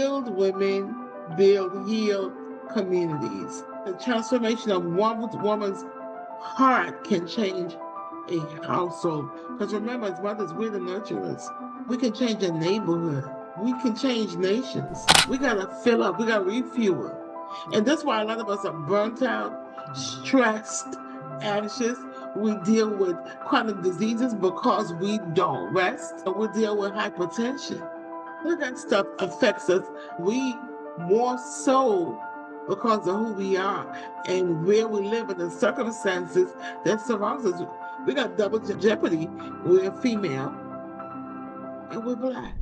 Healed women build healed communities. The transformation of one woman's heart can change a household. Because remember, as mothers, we're the nurturers. We can change a neighborhood. We can change nations. We gotta fill up. We gotta refuel. And that's why a lot of us are burnt out, stressed, anxious. We deal with chronic diseases because we don't rest. We deal with hypertension. All that stuff affects us. We more so because of who we are and where we live and the circumstances that surrounds us. We got double jeopardy. We're female and we're black.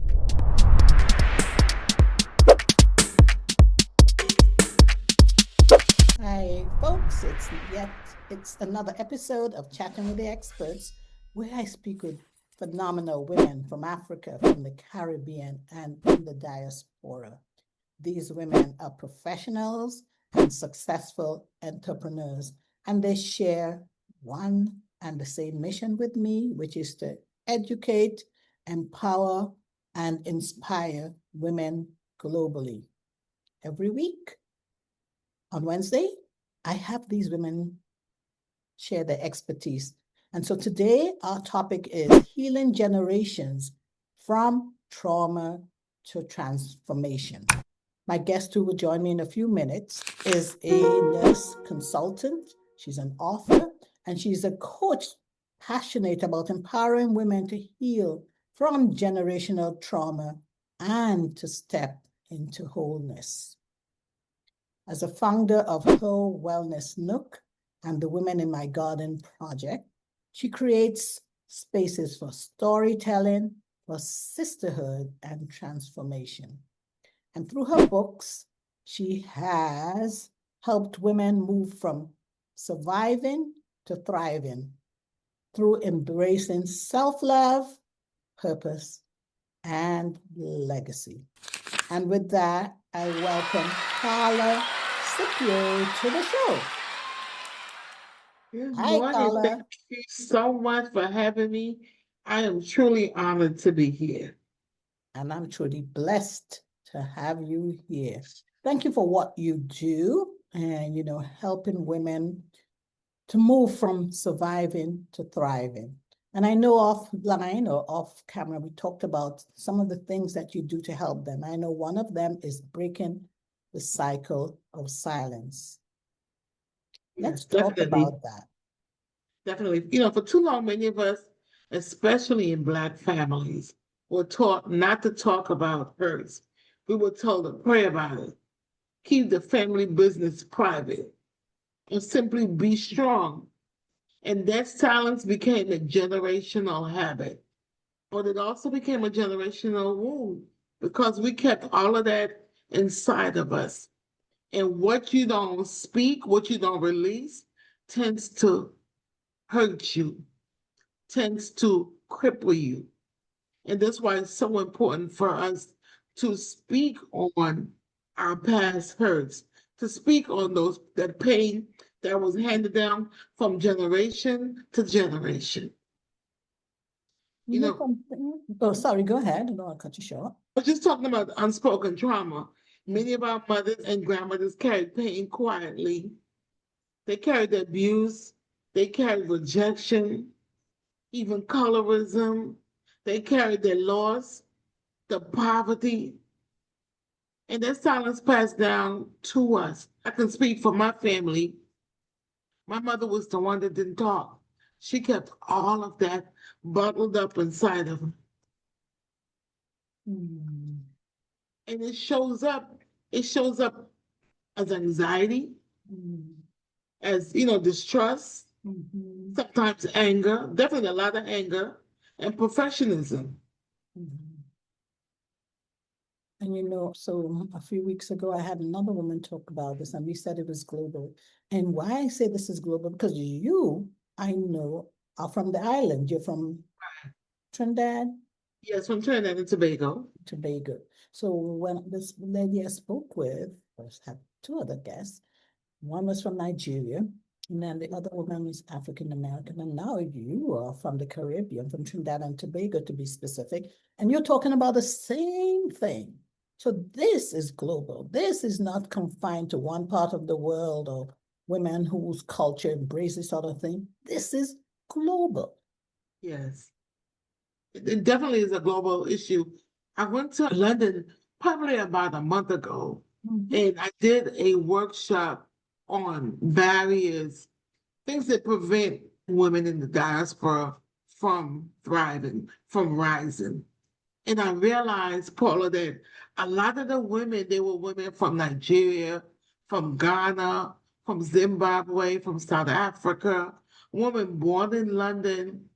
Hi, folks. It's another episode of Chatting with the Experts, where I speak with phenomenal women from Africa, from the Caribbean, and in the diaspora. These women are professionals and successful entrepreneurs, and they share one and the same mission with me, which is to educate, empower, and inspire women globally. Every week, on Wednesday, I have these women share their expertise. And so today, our topic is healing generations from trauma to transformation. My guest, who will join me in a few minutes, is a nurse consultant. She's an author, and she's a coach passionate about empowering women to heal from generational trauma and to step into wholeness. As a founder of her wellness Nook and the Women in My Garden project, she creates spaces for storytelling, for sisterhood, and transformation. And through her books, she has helped women move from surviving to thriving through embracing self-love, purpose, and legacy. And with that, I welcome Karla Scipio to the show. Good Hi, morning. Karla. Thank you so much for having me. I am truly honored to be here. And I'm truly blessed to have you here. Thank you for what you do and, helping women to move from surviving to thriving. And I know offline or off camera, we talked about some of the things that you do to help them. I know one of them is breaking the cycle of silence. Let's Yes, talk definitely. about that. Definitely. For too long, many of us, especially in Black families, were taught not to talk about hurts. We were told to pray about it, keep the family business private, and simply be strong. And that silence became a generational habit, but it also became a generational wound because we kept all of that inside of us. And what you don't speak, what you don't release, tends to hurt you, tends to cripple you. And that's why it's so important for us to speak on our past hurts, to speak on that pain that was handed down from generation to generation. You You know know, something? Oh, sorry, go ahead. I don't want to cut you short. I was just talking about unspoken trauma. Many of our mothers and grandmothers carried pain quietly. They carried abuse, they carried rejection, even colorism. They carried their loss, the poverty, and that silence passed down to us. I can speak for my family. My mother was the one that didn't talk. She kept all of that bottled up inside of her. Mm. And it shows up as anxiety, Mm. as distrust, Mhm. sometimes anger, definitely a lot of anger, and perfectionism. Mhm. And so a few weeks ago, I had another woman talk about this, and we said it was global. And why I say this is global, because I know, are from the island. You're from Trinidad, Yes, from Trinidad and Tobago. Tobago. So when this lady I spoke with, I had two other guests. One was from Nigeria, and then the other woman was African American. And now you are from the Caribbean, from Trinidad and Tobago to be specific, and you're talking about the same thing. So this is global. This is not confined to one part of the world or women whose culture embrace this sort of thing. This is global. Yes, it definitely is a global issue. I went to London probably about a month ago, and I did a workshop on barriers, things that prevent women in the diaspora from thriving, from rising. And I realized, Paula, that a lot of the women, they were women from Nigeria, from Ghana, from Zimbabwe, from South Africa, women born in London,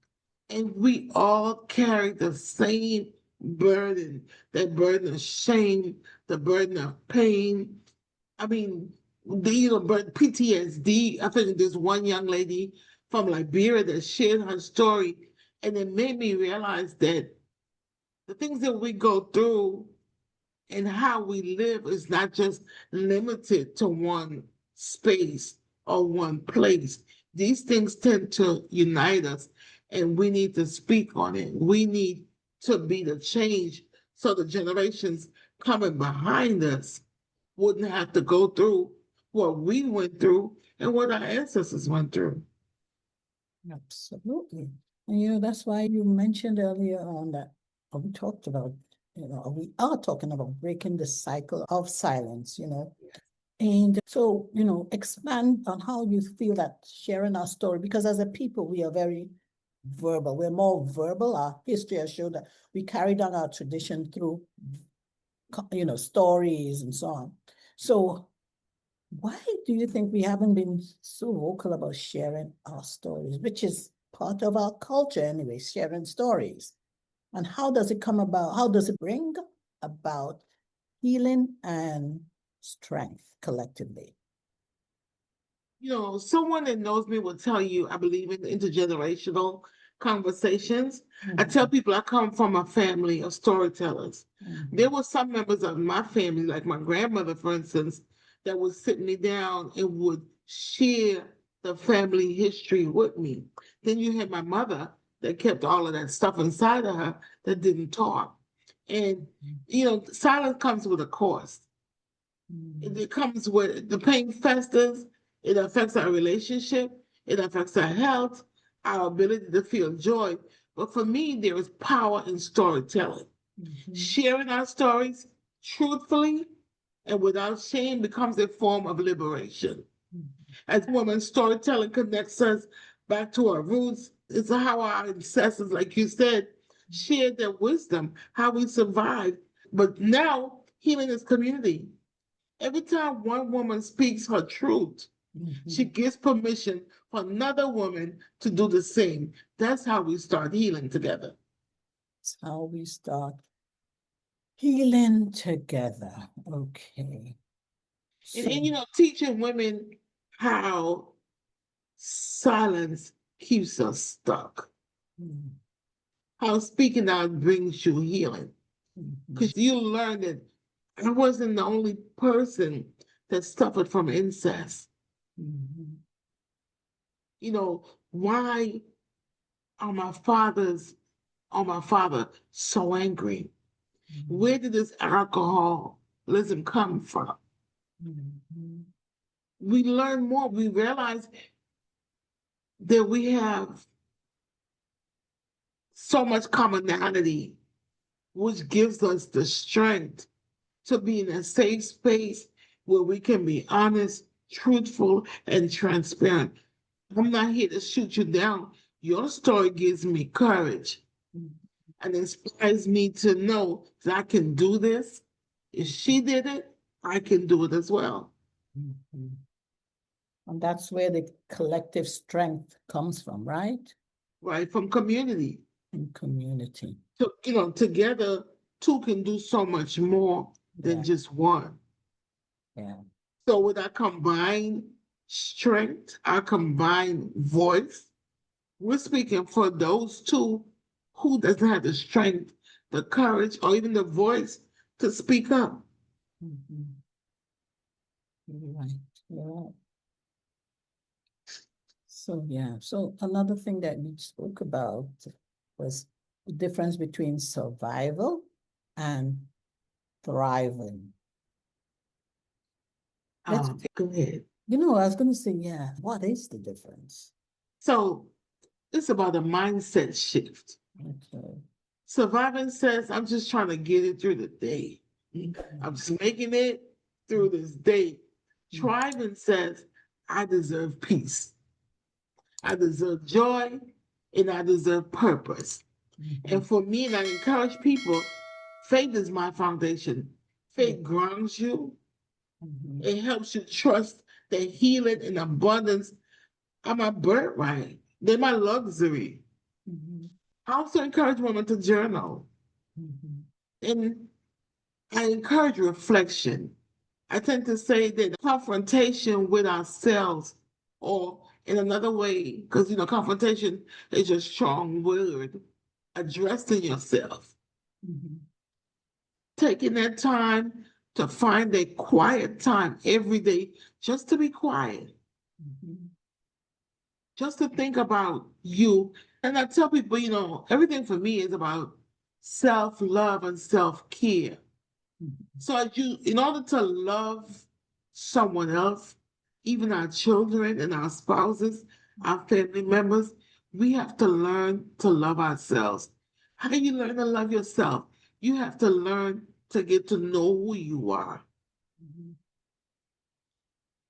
and we all carry the same burden, that burden of shame, the burden of pain. I mean, but PTSD. I think there's one young lady from Liberia that shared her story, and it made me realize that the things that we go through and how we live is not just limited to one space or one place. These things tend to unite us, and we need to speak on it. We need to be the change so the generations coming behind us wouldn't have to go through what we went through and what our ancestors went through. Absolutely. And that's why you mentioned earlier on that we talked about, we are talking about breaking the cycle of silence. And so, expand on how you feel that sharing our story, because as a people, we are very verbal. We're more verbal. Our history has shown that we carry down our tradition through, stories and so on. So why do you think we haven't been so vocal about sharing our stories, which is part of our culture anyway, sharing stories? And how does it come about? How does it bring about healing and strength collectively? Someone that knows me will tell you I believe in intergenerational conversations. I tell people I come from a family of storytellers. There were some members of my family, like my grandmother, for instance, that would sit me down and would share the family history with me. Then you had my mother that kept all of that stuff inside of her that didn't talk. And, silence comes with a cost. It comes with the pain festers, it affects our relationship, it affects our health, our ability to feel joy. But for me, there is power in storytelling. Sharing our stories truthfully and without shame becomes a form of liberation. As women, storytelling connects us back to our roots. It's how our ancestors, like you said, shared their wisdom, how we survived. But now, healing is community. Every time one woman speaks her truth, she gives permission for another woman to do the same. That's how we start healing together. That's how we start healing together. Okay. And teaching women how silence keeps us stuck, how speaking out brings you healing. Because you learn that I wasn't the only person that suffered from incest. Why are my father so angry? Where did this alcoholism come from? We learn more. We realize that we have so much commonality, which gives us the strength to be in a safe space where we can be honest, truthful, and transparent. I'm not here to shoot you down. Your story gives me courage and inspires me to know that I can do this. If she did it, I can do it as well. And that's where the collective strength comes from, right? Right, from community. In community. So, together, two can do so much more than just one. Yeah. So with our combined strength, our combined voice, we're speaking for those two who doesn't have the strength, the courage, or even the voice to speak up. Right. Yeah. So another thing that we spoke about was the difference between survival and thriving. Let's, Go ahead. I was going to say, yeah, what is the difference? So it's about a mindset shift. Okay. Surviving says, I'm just trying to get it through the day. I'm just making it through this day. Thriving says, I deserve peace. I deserve joy and I deserve purpose. And for me, and I encourage people, faith is my foundation. Faith grounds you. It helps you trust that healing and abundance are my birthright. They're my luxury. I also encourage women to journal. And I encourage reflection. I tend to say that confrontation with ourselves, or in another way, because confrontation is a strong word, addressing yourself, taking that time to find a quiet time every day just to be quiet, just to think about you. And I tell people, everything for me is about self-love and self-care. So in order to love someone else, even our children and our spouses, our family members, we have to learn to love ourselves. How do you learn to love yourself? You have to learn to get to know who you are.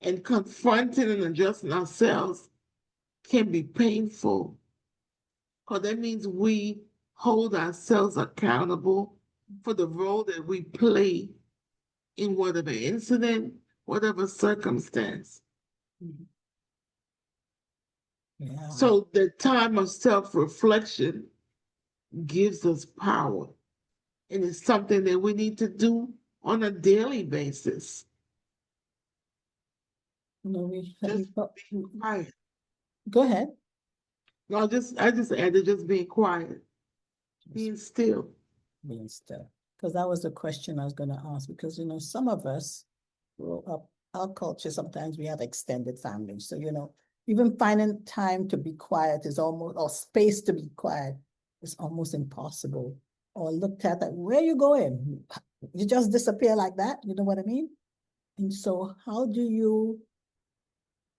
And confronting and addressing ourselves can be painful, because that means we hold ourselves accountable for the role that we play in whatever incident, whatever circumstance. Yeah. So the time of self-reflection gives us power. And it's something that we need to do on a daily basis. Just being quiet. Go ahead. No, I just added just being quiet, being still. Being still. Because that was the question I was going to ask. Because, some of us grow up, our culture, sometimes we have extended families. So, even finding time to be quiet is almost, or space to be quiet is almost impossible. Or looked at that, where are you going? You just disappear like that. You know what I mean? And so how do you,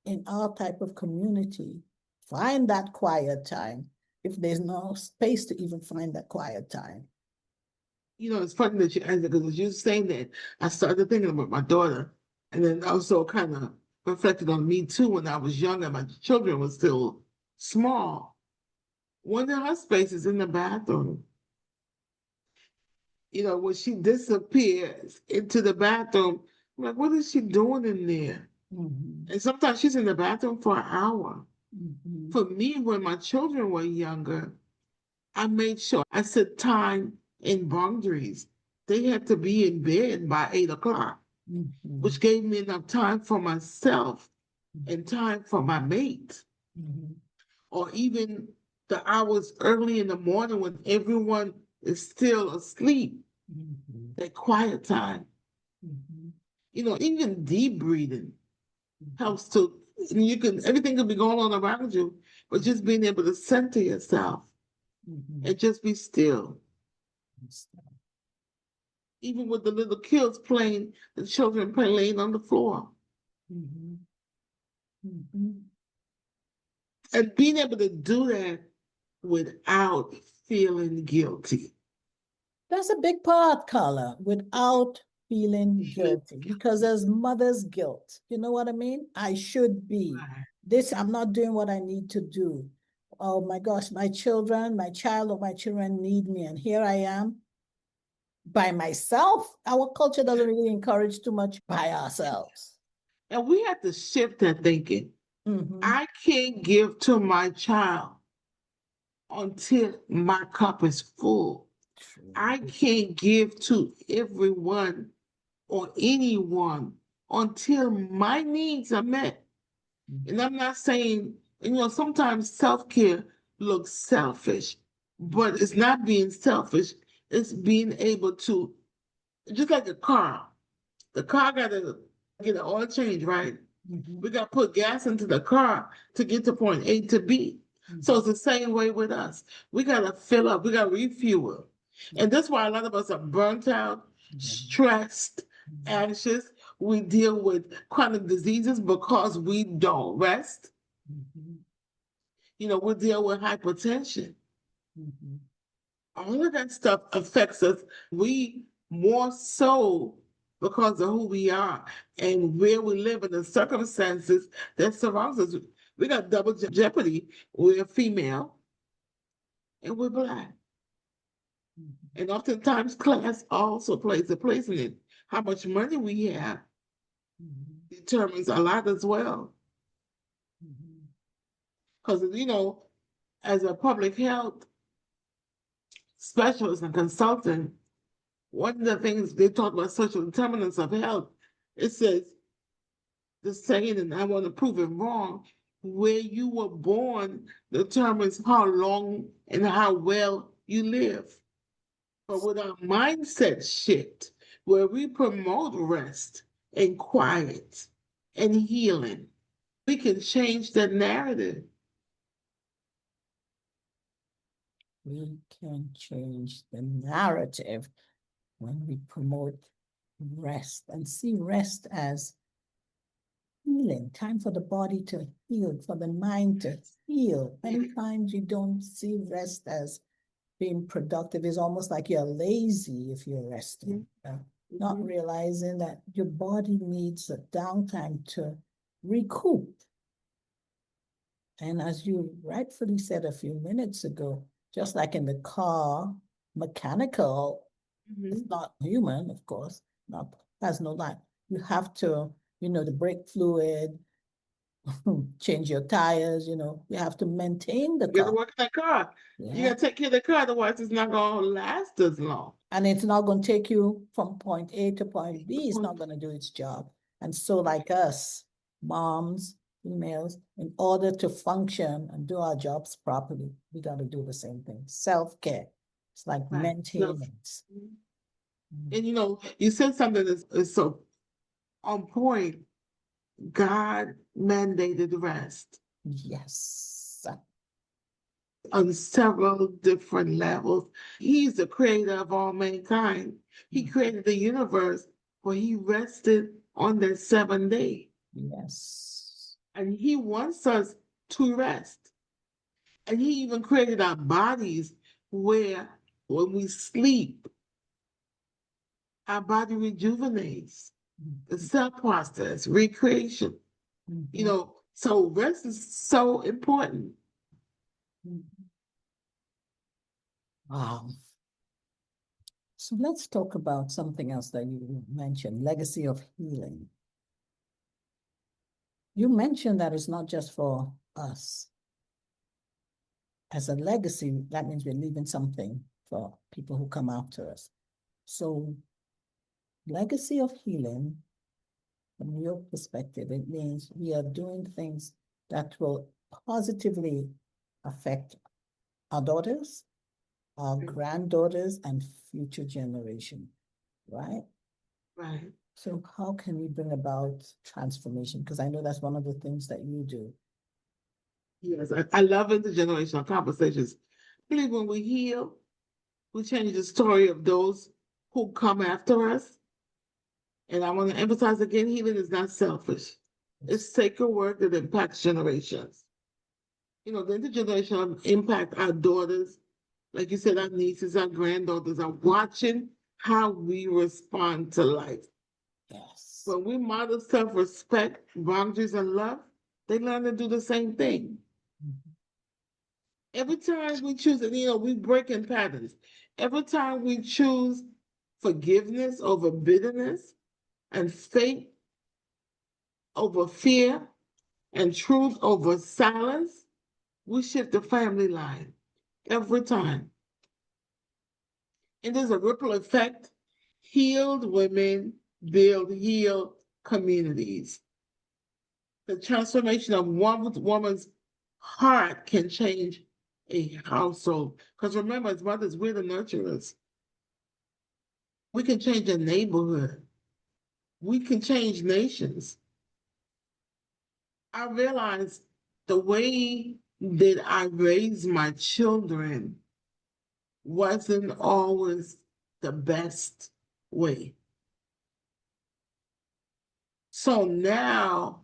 in our type of community, find that quiet time if there's no space to even find that quiet time? It's funny that you asked that, because as you saying that, I started thinking about my daughter, and then also kind of reflected on me too when I was younger. My children were still small. One of her spaces in the bathroom. When she disappears into the bathroom, I'm like, what is she doing in there? And sometimes she's in the bathroom for an hour. For me, when my children were younger, I made sure I set time and boundaries. They had to be in bed by 8 o'clock, which gave me enough time for myself and time for my mate. Or even the hours early in the morning when everyone is still asleep, that quiet time. Even deep breathing helps to, everything can be going on around you, but just being able to center yourself and just be still. Even with the little kids playing, the children playing on the floor. And being able to do that without feeling guilty. That's a big part, Karla, without feeling guilty, because there's mother's guilt. You know what I mean? I should be. I'm not doing what I need to do. Oh my gosh, my child or my children need me. And here I am by myself. Our culture doesn't really encourage too much by ourselves. And we have to shift that thinking. I can't give to my child until my cup is full. I can't give to everyone or anyone until my needs are met. And I'm not saying, sometimes self-care looks selfish, but it's not being selfish. It's being able to, just like a car. The car got to get an oil change, right? We got to put gas into the car to get to point A to B. So it's the same way with us. We got to fill up, we got to refuel. And that's why a lot of us are burnt out stressed, anxious. We deal with chronic diseases because we don't rest. We deal with hypertension. All of that stuff affects us. We more so because of who we are and where we live and the circumstances that surrounds us. We got double jeopardy. We're female and we're Black. And oftentimes class also plays a place in it. How much money we have determines a lot as well. Because, as a public health specialist and consultant, one of the things they talk about social determinants of health, it says the saying, and I want to prove it wrong, where you were born determines how long and how well you live. But with our mindset shift, where we promote rest and quiet and healing, we can change the narrative. We can change the narrative when we promote rest and see rest as healing, time for the body to heal, for the mind to heal. Many times you don't see rest as being productive. It's almost like you're lazy if you're resting, not realizing that your body needs a downtime to recoup. And as you rightfully said a few minutes ago, just like in the car, mechanical, it's not human, of course, has no life. You have to, the brake fluid, change your tires, you have to maintain the You got to car. work that car. You got to take care of the car, otherwise it's not going to last as long. And it's not going to take you from point A to point B. It's not going to do its job. And so like us, moms, females, in order to function and do our jobs properly, we got to do the same thing. Self-care. It's like maintenance. And you said something that is so on point. God mandated rest. Yes. On several different levels. He's the creator of all mankind. He created the universe, but he rested on the seventh day. Yes. And he wants us to rest. And he even created our bodies where when we sleep, our body rejuvenates. The cell process, recreation. So rest is so important. Wow. So let's talk about something else that you mentioned, legacy of healing. You mentioned that it's not just for us. As a legacy, that means we're leaving something for people who come after us. So legacy of healing, from your perspective, it means we are doing things that will positively affect our daughters, our granddaughters, and future generation, right? Right. So how can we bring about transformation? Because I know that's one of the things that you do. Yes, I love intergenerational conversations. I believe when we heal, we change the story of those who come after us. And I want to emphasize again, healing is not selfish. It's sacred work that impacts generations. The intergenerational impact our daughters, like you said, our nieces, our granddaughters are watching how we respond to life. Yes. When we model self-respect, boundaries, and love, they learn to do the same thing. Every time we choose, we break in patterns. Every time we choose forgiveness over bitterness and faith over fear and truth over silence, we shift the family line every time. And there's a ripple effect. Healed women build healed communities. The transformation of one woman's heart can change a household. Because remember, as mothers, we're the nurturers. We can change a neighborhood. We can change nations. I realized the way that I raised my children wasn't always the best. way. So now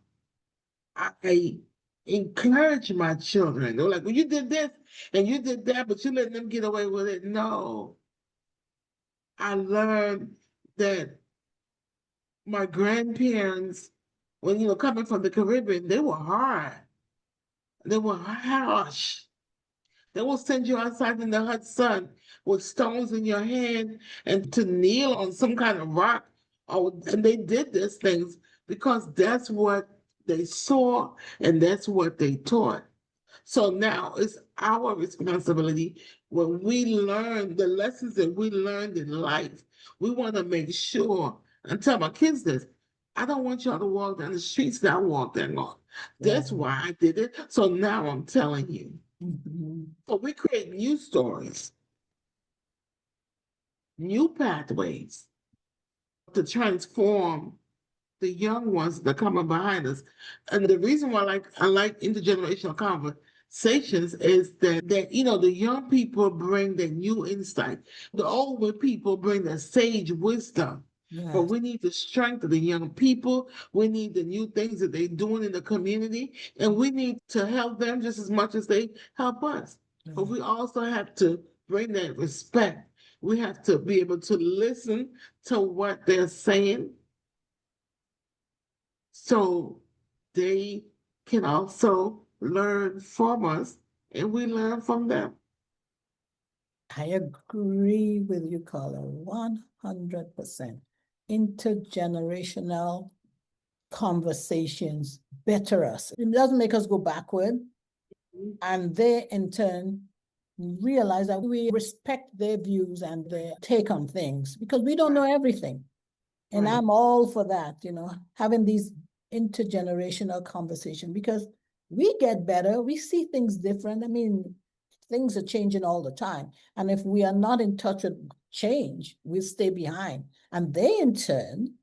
I encourage my children. They're like, well, you did this and you did that, but you letting them get away with it. No, I learned that my grandparents, when coming from the Caribbean, they were hard. They were harsh. They will send you outside in the hot sun with stones in your hand and to kneel on some kind of rock. Oh, and they did these things because that's what they saw and that's what they taught. So now it's our responsibility when we learn the lessons that we learned in life. We want to make sure and tell my kids this. I don't want y'all to walk down the streets that I walked down on. That's Yeah. why I did it. So now I'm telling you. Mhm. So we create new stories, new pathways to transform the young ones that are coming behind us. And the reason why I like intergenerational conversations is that the young people bring the new insight. The older people bring the sage wisdom. But Yes. we need to strengthen the young people. We need the new things that they're doing in the community. And we need to help them just as much as they help us. But Yeah. we also have to bring that respect. We have to be able to listen to what they're saying so they can also learn from us and we learn from them. I agree with you, Carla, 100%. Intergenerational conversations better us. It doesn't make us go backward. And they, in turn, realize that we respect their views and their take on things because we don't know everything. And Right. I'm all for that, having these intergenerational conversation because we get better, we see things different. I mean, things are changing all the time. And if we are not in touch with change, we'll stay behind. And they, in turn,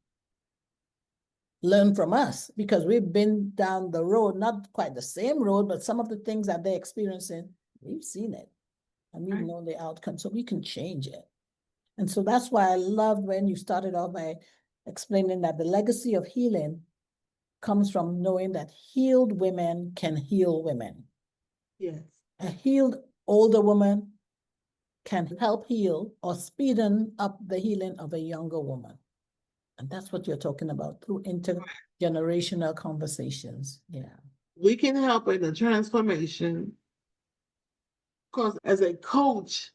learn from us because we've been down the road, not quite the same road, but some of the things that they're experiencing, we've seen it and we Right. know the outcome, so we can change it. And so that's why I loved when you started off by explaining that the legacy of healing comes from knowing that healed women can heal women. Yes. A healed older woman can help heal or speeden up the healing of a younger woman. And that's what you're talking about through intergenerational conversations. Yeah. We can help in the transformation because as a coach,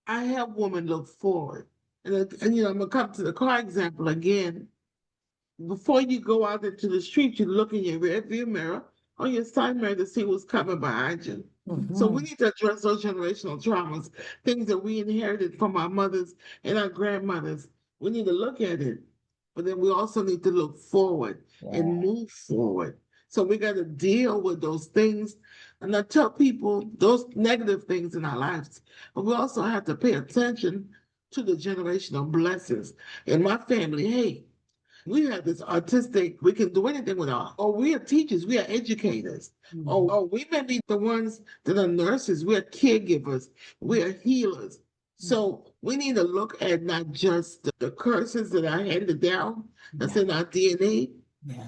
I help women look forward. And I'm going to come to the car example again. Before you go out into the street, you look in your rearview mirror or your side mirror to see what's coming behind you. So we Mm-hmm. need to address those generational traumas, things that we inherited from our mothers and our grandmothers. We need to look at it, but then we also need to look forward Yeah. and move forward. So we got to deal with those things and not tell people those negative things in our lives. But we also have to pay attention to the generational blessings. In my family, hey, we have this artistic, we can do anything with art. Or we are teachers, we are educators. Mm-hmm. Or we may be the ones that are nurses, we are caregivers, we are healers. So we need to look at not just the curses that are handed down, that's Yeah. in our DNA. Yeah.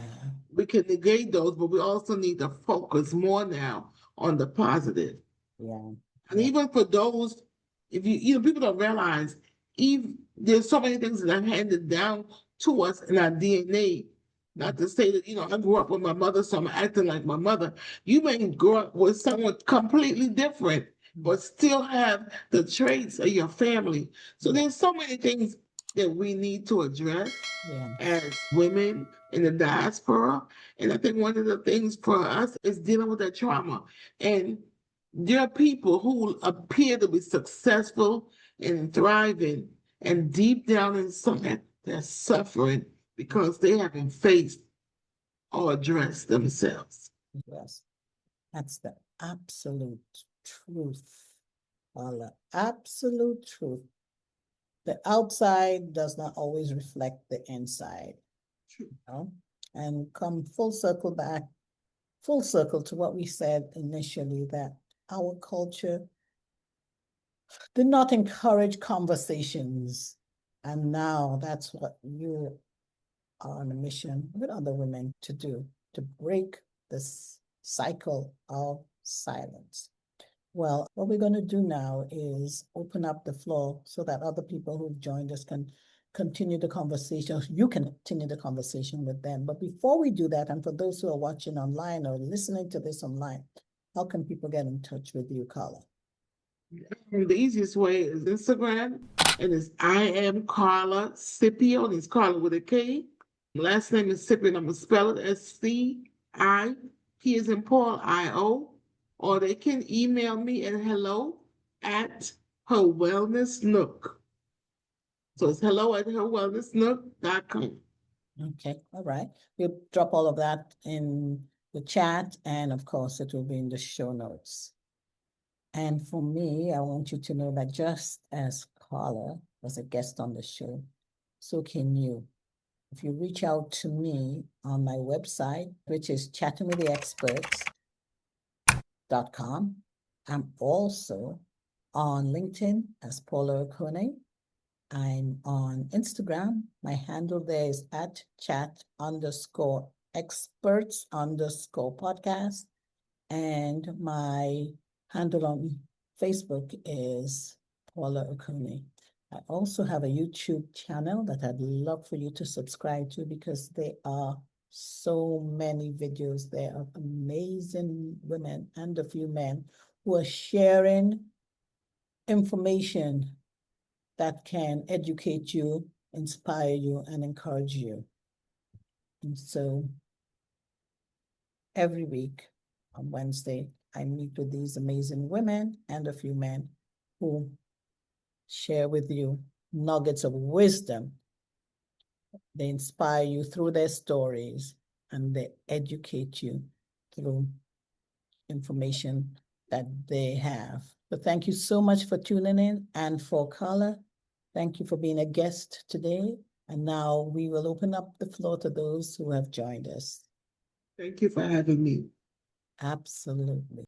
We can negate those, but we also need to focus more now on the positive. Yeah. And Yeah. even for those, if people don't realize, even there's so many things that are handed down to us in our DNA. Not to say that, I grew up with my mother, so I'm acting like my mother. You may grow up with someone completely different, but still have the traits of your family. So Yeah. there's so many things that we need to address Yeah. as women in the diaspora. And I think one of the things for us is dealing with that trauma. And there are people who appear to be successful and thriving, and deep down inside, they're suffering because they haven't faced or addressed themselves. Yes. That's the absolute truth, Paula. Absolute truth. The outside does not always reflect the inside, True. And come full circle to what we said initially, that our culture did not encourage conversations And now that's what you are on a mission with other women to do, to break this cycle of silence. Well, what we're going to do now is open up the floor so that other people who've joined us can continue the conversation. You can continue the conversation with them. But before we do that, and for those who are watching online or listening to this online, how can people get in touch with you, Karla? And the easiest way is Instagram, and it's I am Karla Scipio, and it's Karla with a K. Last name is Scipio, and I'm gonna spell it SCIP as in Paul IO. Or they can email me at hello at her wellness nook. So it's hello at herwellnessnook.com. Okay, all right. We'll drop all of that in the chat, and of course, it will be in the show notes. And for me, I want you to know that just as Karla was a guest on the show, so can you. If you reach out to me on my website, which is chattingwiththeexperts.com, I'm also on LinkedIn as Paula Okonneh. I'm on Instagram. My handle there is at chat_experts_podcast. And my handle on Facebook is Paula Okonneh. I also have a YouTube channel that I'd love for you to subscribe to because there are so many videos there of amazing women and a few men who are sharing information that can educate you, inspire you, and encourage you. And so every week on Wednesday, I meet with these amazing women and a few men who share with you nuggets of wisdom. They inspire you through their stories and they educate you through information that they have. So thank you so much for tuning in. And for Karla, thank you for being a guest today. And now we will open up the floor to those who have joined us. Thank you for having me. Absolutely.